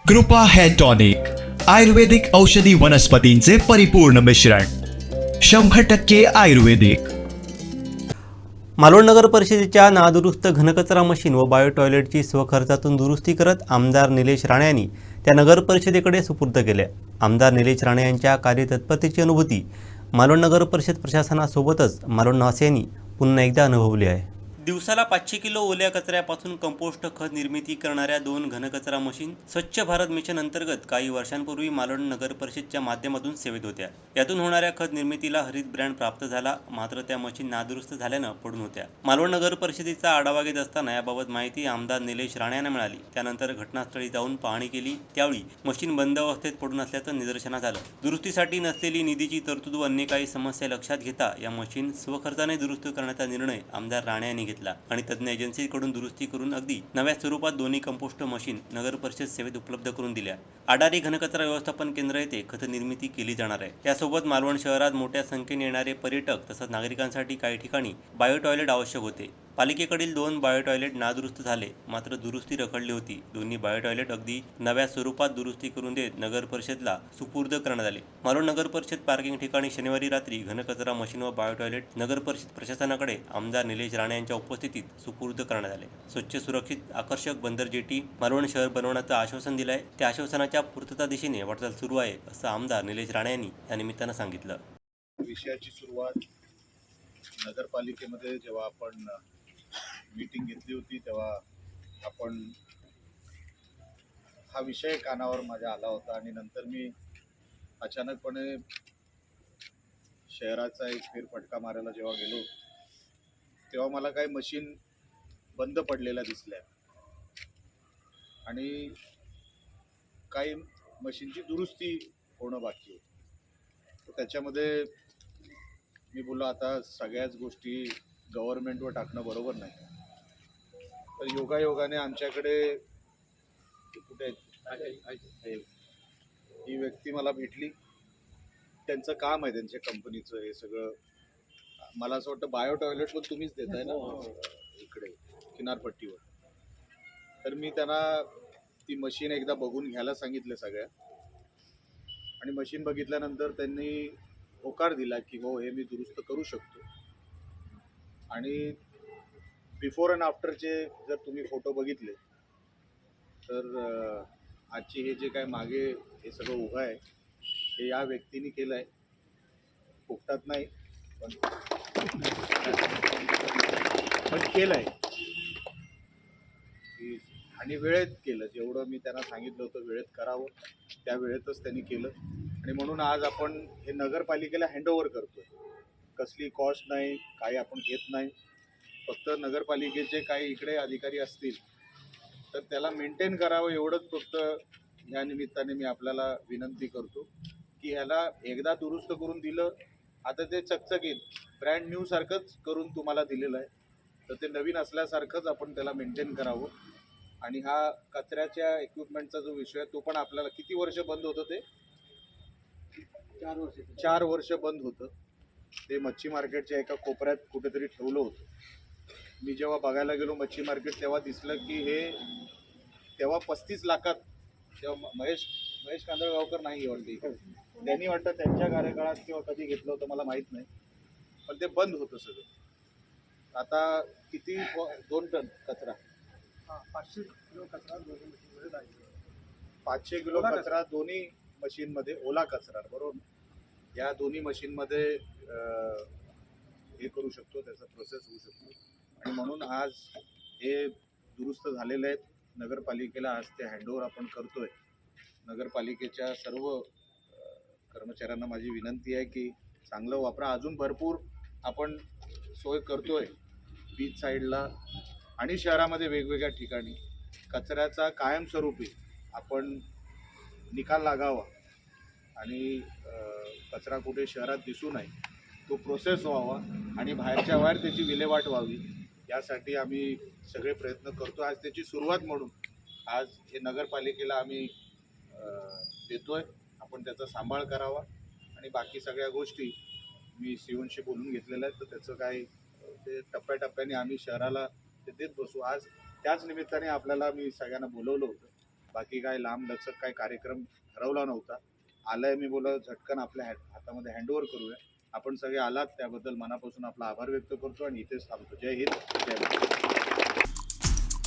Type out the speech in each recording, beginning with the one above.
कृपा hair tonic आयुर्वेदिक औषधी वनस्पतींचे परिपूर्ण मिश्रण 100% आयुर्वेदिक। मालवण नगर परिषदेच्या नादुरुस्त घनकचरा मशीन व बायो टॉयलेटची स्वखर्चातून दुरुस्ती करत आमदार निलेश राणे यांनी त्या नगर परिषदेकडे सुपूर्द केल्या। आमदार निलेश राणे यांच्या कार्यतत्परतेची अनुभूती मालवण नगर परिषद प्रशासनासोबतच मालवणवासियांनी पुन्हा एकदा अनुभवली आहे। दिवसाला 500 किलो ओल्या कचऱ्यापासून कंपोस्ट खत निर्मिती करणाऱ्या 2 घनकचरा मशीन स्वच्छ भारत मिशन अंतर्गत काही वर्षांपूर्वी मालवण नगर परिषदच्या माध्यमातून सेवेत होत्या। यातून होणाऱ्या खत निर्मितीला हरित ब्रँड प्राप्त झाला, मात्र त्या मशीन नादुरुस्त झाल्यानं पडून होत्या। मालवण नगर परिषदेचा आढावा घेत असताना याबाबत माहिती आमदार निलेश राणे यांना मिळाली। त्यानंतर घटनास्थळी जाऊन पाहणी केली, त्यावेळी मशीन बंद अवस्थेत पडून असल्याचं निदर्शनास आलं। दुरुस्तीसाठी नसलेली निधीची तरतूद व अन्य काही समस्या लक्षात घेता या मशीन स्वखर्चाने दुरुस्त करण्याचा निर्णय आमदार राणे यांनी घेतला आणि तज्ञ एजन्सीकडून दुरुस्ती करून अगदी नव्या स्वरूपात दोन्ही कंपोस्ट मशीन नगर परिषद सेवेत उपलब्ध करून दिल्या। आडारी घनकचरा व्यवस्थापन केंद्र येथे खत निर्मिती केली जाणार आहे। यासोबत मालवण शहरात मोठ्या संख्येने येणारे पर्यटक तसंच नागरिकांसाठी काही ठिकाणी बायो टॉयलेट आवश्यक होते। पालिकेकडील 2 बायो टॉयलेट नादुरुस्त झाले, मात्र दुरुस्ती रखडली होती। दोन्ही बायो टॉयलेट अगदी नव्या स्वरूपात दुरुस्ती करून देत नगर परिषदला सुपूर्द करण्यात आले। मालवण नगर परिषद पार्किंग ठिकाणी शनिवारी रात्री घनकचरा मशीन व बायो टॉयलेट नगर परिषद प्रशासनाकडे आमदार निलेश राणे यांच्या उपस्थितीत सुपूर्द करण्यात आले। स्वच्छ, सुरक्षित, आकर्षक बंदर जेटी मालवण शहर बनवण्याचं आश्वासन दिलं आहे। त्या आश्वासनाच्या पूर्तता दिशेने वाटचाल सुरू आहे, असं आमदार निलेश राणे यांनी या निमित्तानं सांगितलं। विषयाची सुरुवात नगरपालिकेमध्ये जेव्हा आपण मीटिंग घेतली होती तेव्हा आपण हा विषय कानावर माझ्या आला होता आणि नंतर मी अचानकपणे शहराचा एक फेरफटका मारायला जेव्हा गेलो तेव्हा मला काही मशीन बंद पडलेल्या दिसल्या आणि काही मशीनची दुरुस्ती होणं बाकी होती। तर त्याच्यामध्ये मी बोललो आता सगळ्याच गोष्टी गव्हर्नमेंटवर टाकणं बरोबर नाही। तर योगायोगाने आमच्याकडे कुठे ही व्यक्ती मला भेटली, त्यांचं काम आहे, त्यांच्या कंपनीचं हे सगळं। मला असं वाटतं बायो टॉयलेट पण तुम्हीच देताय ना इकडे किनारपट्टीवर। तर मी त्यांना ती मशीन एकदा बघून घ्यायला सांगितलं सगळ्या, आणि मशीन बघितल्यानंतर त्यांनी होकार दिला की हो हे मी दुरुस्त करू शकतो। आणि बिफोर अँड आफ्टरचे जर तुम्ही फोटो बघितले तर आजची हे जे काय मागे हे सगळं उभं आहे हे या व्यक्तीने केलं आहे। फुकटात नाही पण केलं आहे आणि वेळेत केलं। जेवढं मी त्यांना सांगितलं होतं वेळेत करावं त्या वेळेतच त्यांनी केलं आणि म्हणून आज आपण हे नगरपालिकेला हँडओव्हर करतोय। कसली कॉस्ट नाही, काही आपण घेत नाही। फक्त नगरपालिकेचे काही इकडे अधिकारी असतील तर त्याला मेंटेन करावं एवढंच फक्त या निमित्ताने मी आपल्याला विनंती करतो की ह्याला एकदा दुरुस्त करून दिलं, आता ते चकचकीत ब्रँड न्यू सारखंच करून तुम्हाला दिलेलं आहे, तर ते नवीन असल्यासारखंच आपण त्याला मेंटेन करावं। आणि हा कचऱ्याच्या इक्विपमेंटचा जो विषय आहे तो पण आपल्याला किती वर्ष बंद होतं, ते 4 वर्ष बंद होतं। ते मच्छी मार्केटच्या एका कोपऱ्यात कुठेतरी ठेवलं होतं। मी जेव्हा बघायला गेलो मच्छी मार्केट तेव्हा दिसलं की हे तेव्हा 35 लाखात, तेव्हा महेश कांदळगावकर नाही वाटते, त्यांनी वाटतं त्यांच्या कार्यकाळात किंवा कधी घेतलं होतं मला माहीत नाही, पण ते बंद होतं सगळं। आता किती 2 टन कचरा, 500 किलो कचरा दोन्ही मशीनमध्ये जायचं, 500 किलो कचरा दोन्ही मशीनमध्ये, ओला कचरा बरोबर, या दोन्ही मशीनमध्ये हे करू शकतो, त्याचा प्रोसेस होऊ शकतो। आणि म्हणून आज हे दुरुस्त झालेले आहेत। नगरपालिकेला आज ते हँडओव्हर आपण करतोय। नगरपालिकेच्या सर्व कर्मचाऱ्यांना माझी विनंती आहे की चांगलं वापरा। अजून भरपूर आपण सोय करतोय बीच साईडला आणि शहरामध्ये वेगवेगळ्या ठिकाणी। कचऱ्याचा कायमस्वरूपी आपण निकाल लागावा आणि कचरा कुठे शहरात दिसू नये, तो प्रोसेस व्हावा आणि बाहेरच्या बाहेर त्याची विल्हेवाट व्हावी, यासाठी आम्ही सगळे प्रयत्न करतो। आज त्याची सुरुवात म्हणून आज हे नगरपालिकेला आम्ही देतोय, आपण त्याचा सांभाळ करावा। आणि बाकी सगळ्या गोष्टी मी सीओनशी बोलून घेतलेल्या आहेत, तर त्याचं काय ते टप्प्याटप्प्याने आम्ही शहराला ते देत बसू। आज त्याच निमित्ताने आपल्याला मी सगळ्यांना बोलवलं होतं, बाकी काय लांब लचक काय कार्यक्रम ठरवला नव्हता. आलाय मी बोला झटकन आपल्या हातामध्ये हँडओव्हर करूया. आपण सगळे आलात त्याबद्दल मनापासून आपला आभार व्यक्त करतो आणि इथेच थांबतो. जय हिंद, जय महाराष्ट्र.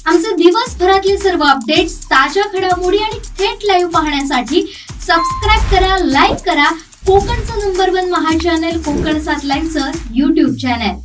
आमचे दिवसभरातले सर्व अपडेट्स, ताज्या घडामोडी आणि थेट लाईव्ह पाहण्यासाठी सबस्क्राईब करा, लाईक करा कोकणचं नंबर 1 महा चॅनल कोकण 7 लाईव्हचं YouTube चॅनल.